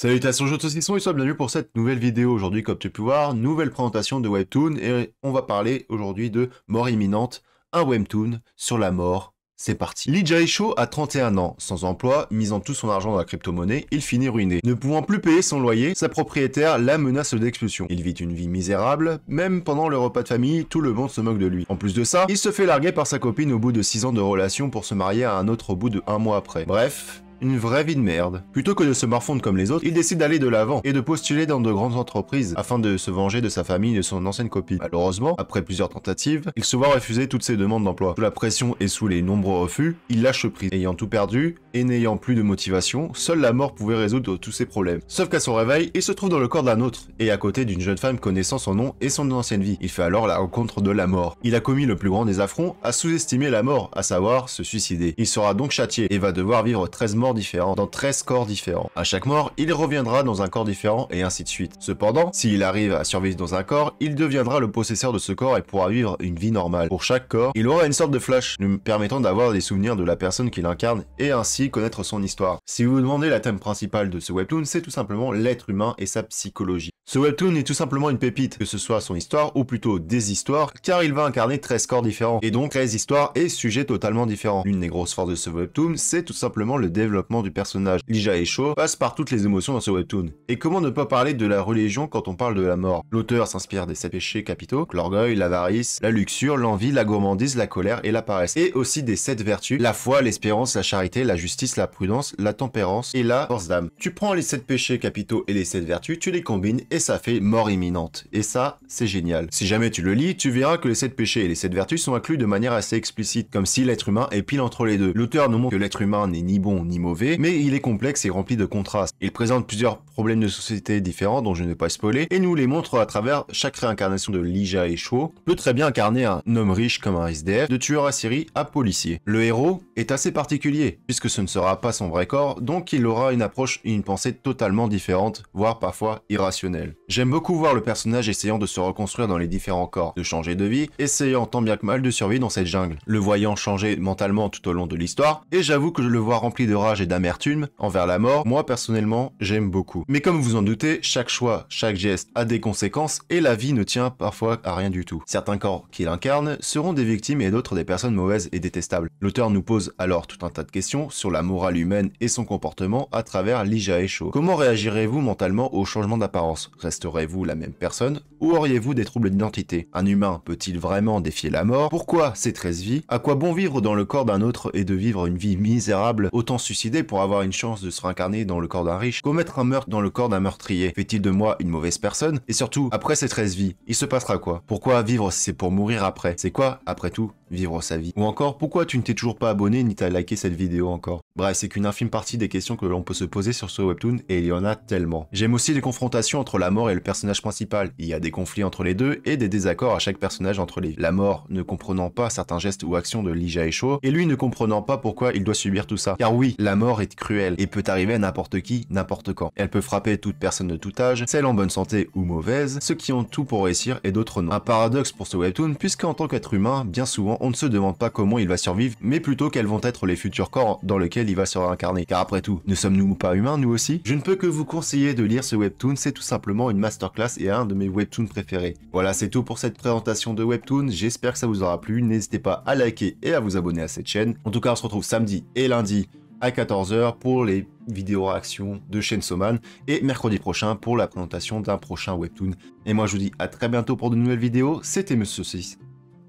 Salutations Jeux de saucisson et sois bienvenue pour cette nouvelle vidéo. Aujourd'hui, comme tu peux voir, nouvelle présentation de Webtoon et on va parler aujourd'hui de Mort imminente, un Webtoon sur la mort. C'est parti. Lee Jae-sho a 31 ans, sans emploi, misant tout son argent dans la crypto-monnaie, il finit ruiné. Ne pouvant plus payer son loyer, sa propriétaire la menace d'expulsion. Il vit une vie misérable, même pendant le repas de famille, tout le monde se moque de lui. En plus de ça, il se fait larguer par sa copine au bout de 6 ans de relation pour se marier à un autre au bout de 1 mois après. Bref, une vraie vie de merde. Plutôt que de se morfondre comme les autres, il décide d'aller de l'avant et de postuler dans de grandes entreprises afin de se venger de sa famille et de son ancienne copine. Malheureusement, après plusieurs tentatives, il se voit refuser toutes ses demandes d'emploi. Sous la pression et sous les nombreux refus, il lâche prise. Ayant tout perdu et n'ayant plus de motivation, seule la mort pouvait résoudre tous ses problèmes. Sauf qu'à son réveil, il se trouve dans le corps d'un autre et à côté d'une jeune femme connaissant son nom et son ancienne vie. Il fait alors la rencontre de la mort. Il a commis le plus grand des affronts à sous-estimer la mort, à savoir se suicider. Il sera donc châtié et va devoir vivre 13 morts différents dans 13 corps différents. À chaque mort, il reviendra dans un corps différent et ainsi de suite. Cependant, s'il arrive à survivre dans un corps, il deviendra le possesseur de ce corps et pourra vivre une vie normale. Pour chaque corps, il aura une sorte de flash, lui permettant d'avoir des souvenirs de la personne qu'il incarne et ainsi connaître son histoire. Si vous vous demandez la thème principale de ce webtoon, c'est tout simplement l'être humain et sa psychologie. Ce webtoon est tout simplement une pépite, que ce soit son histoire ou plutôt des histoires, car il va incarner 13 corps différents, et donc 13 histoires et sujets totalement différents. L'une des grosses forces de ce webtoon, c'est tout simplement le développement du personnage. Lee Jae-sho passe par toutes les émotions dans ce webtoon. Et comment ne pas parler de la religion quand on parle de la mort? L'auteur s'inspire des 7 péchés capitaux, l'orgueil, l'avarice, la luxure, l'envie, la gourmandise, la colère et la paresse. Et aussi des 7 vertus, la foi, l'espérance, la charité, la justice, la prudence, la tempérance et la force d'âme. Tu prends les 7 péchés capitaux et les 7 vertus, tu les combines et ça fait mort imminente. Et ça, c'est génial. Si jamais tu le lis, tu verras que les 7 péchés et les 7 vertus sont inclus de manière assez explicite, comme si l'être humain est pile entre les deux. L'auteur nous montre que l'être humain n'est ni bon ni mauvais, mais il est complexe et rempli de contrastes. Il présente plusieurs problèmes de société différents dont je ne vais pas spoiler, et nous les montre à travers chaque réincarnation de Lee Jae-sho. Peut très bien incarner un homme riche comme un SDF, de tueur à série à policier. Le héros est assez particulier, puisque ce ne sera pas son vrai corps, donc il aura une approche et une pensée totalement différente, voire parfois irrationnelle. J'aime beaucoup voir le personnage essayant de se reconstruire dans les différents corps, de changer de vie, essayant tant bien que mal de survivre dans cette jungle, le voyant changer mentalement tout au long de l'histoire, et j'avoue que je le vois rempli de rage et d'amertume envers la mort, moi personnellement j'aime beaucoup. Mais comme vous en doutez, chaque choix, chaque geste a des conséquences et la vie ne tient parfois à rien du tout. Certains corps qu'il incarne seront des victimes et d'autres des personnes mauvaises et détestables. L'auteur nous pose alors tout un tas de questions sur la morale humaine et son comportement à travers Lee Jae-sho. Comment réagirez-vous mentalement au changement d'apparence? Resterez-vous la même personne ou auriez-vous des troubles d'identité? Un humain peut-il vraiment défier la mort? Pourquoi ces 13 vies? À quoi bon vivre dans le corps d'un autre et de vivre une vie misérable? Autant se suicider pour avoir une chance de se réincarner dans le corps d'un riche? Commettre un meurtre dans le corps d'un meurtrier fait-il de moi une mauvaise personne? Et surtout, après ces 13 vies, il se passera quoi? Pourquoi vivre si c'est pour mourir après? C'est quoi, après tout, vivre sa vie? Ou encore, pourquoi tu ne t'es toujours pas abonné ni t'as liké cette vidéo encore? Bref, c'est qu'une infime partie des questions que l'on peut se poser sur ce webtoon et il y en a tellement. J'aime aussi les confrontations entre la mort et le personnage principal. Il y a des conflits entre les deux et des désaccords à chaque personnage entre les. La mort ne comprenant pas certains gestes ou actions de Lee Jae-sho et lui ne comprenant pas pourquoi il doit subir tout ça. Car oui, la mort est cruelle et peut arriver à n'importe qui, n'importe quand. Elle peut frapper toute personne de tout âge, celles en bonne santé ou mauvaise, ceux qui ont tout pour réussir et d'autres non. Un paradoxe pour ce webtoon puisqu'en tant qu'être humain, bien souvent on ne se demande pas comment il va survivre, mais plutôt quels vont être les futurs corps dans lesquels il va se réincarner. Car après tout, ne sommes-nous pas humains nous aussi? Je ne peux que vous conseiller de lire ce webtoon, c'est tout simplement une masterclass et un de mes webtoons préférés. Voilà, c'est tout pour cette présentation de webtoon, j'espère que ça vous aura plu, n'hésitez pas à liker et à vous abonner à cette chaîne. En tout cas, on se retrouve samedi et lundi à 14 h pour les vidéos réactions de Chainsaw Man et mercredi prochain pour la présentation d'un prochain webtoon. Et moi je vous dis à très bientôt pour de nouvelles vidéos, c'était Monsieur Saucisse.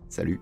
Salut.